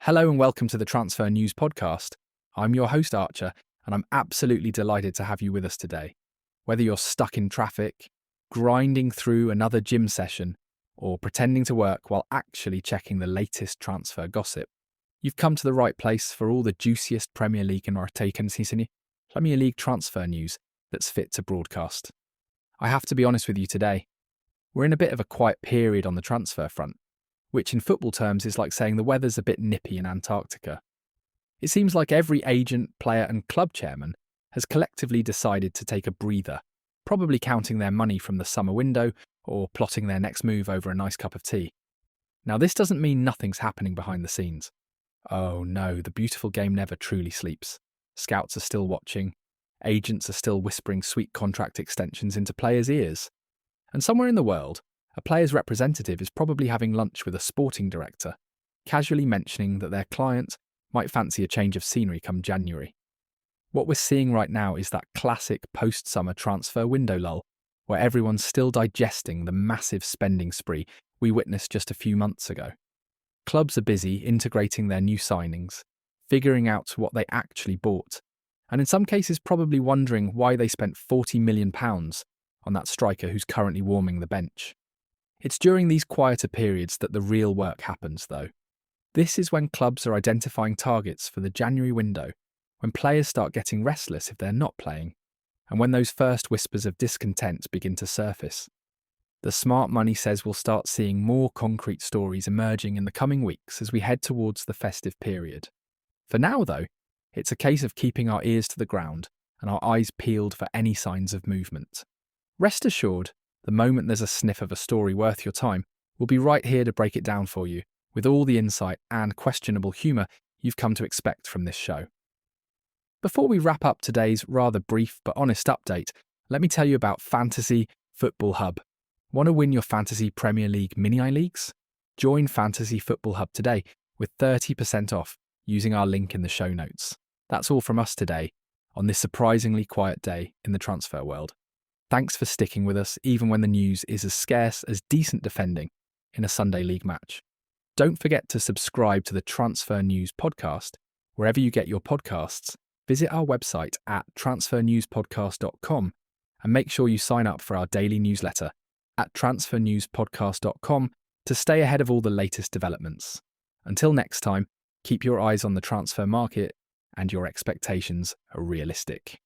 Hello and welcome to the Transfer News Podcast. I'm your host Archer, and I'm absolutely delighted to have you with us today. Whether you're stuck in traffic, grinding through another gym session, or pretending to work while actually checking the latest transfer gossip, you've come to the right place for all the juiciest Premier League and Premier League transfer news that's fit to broadcast. I have to be honest with you today. We're in a bit of a quiet period on the transfer front, which in football terms is like saying the weather's a bit nippy in Antarctica. It seems like every agent, player and club chairman has collectively decided to take a breather, probably counting their money from the summer window or plotting their next move over a nice cup of tea. Now, this doesn't mean nothing's happening behind the scenes. Oh no, the beautiful game never truly sleeps. Scouts are still watching, agents are still whispering sweet contract extensions into players' ears. And somewhere in the world, a player's representative is probably having lunch with a sporting director, casually mentioning that their client might fancy a change of scenery come January. What we're seeing right now is that classic post-summer transfer window lull, where everyone's still digesting the massive spending spree we witnessed just a few months ago. Clubs are busy integrating their new signings, figuring out what they actually bought, and in some cases probably wondering why they spent £40 million on that striker who's currently warming the bench. It's during these quieter periods that the real work happens, though. This is when clubs are identifying targets for the January window, when players start getting restless if they're not playing, and when those first whispers of discontent begin to surface. The smart money says we'll start seeing more concrete stories emerging in the coming weeks as we head towards the festive period. For now, though, it's a case of keeping our ears to the ground and our eyes peeled for any signs of movement. Rest assured, the moment there's a sniff of a story worth your time, we'll be right here to break it down for you, with all the insight and questionable humour you've come to expect from this show. Before we wrap up today's rather brief but honest update, let me tell you about Fantasy Football Hub. Want to win your Fantasy Premier League mini-leagues? Join Fantasy Football Hub today with 30% off using our link in the show notes. That's all from us today on this surprisingly quiet day in the transfer world. Thanks for sticking with us even when the news is as scarce as decent defending in a Sunday league match. Don't forget to subscribe to the Transfer News Podcast wherever you get your podcasts. Visit our website at transfernewspodcast.com and make sure you sign up for our daily newsletter at transfernewspodcast.com to stay ahead of all the latest developments. Until next time, keep your eyes on the transfer market and your expectations are realistic.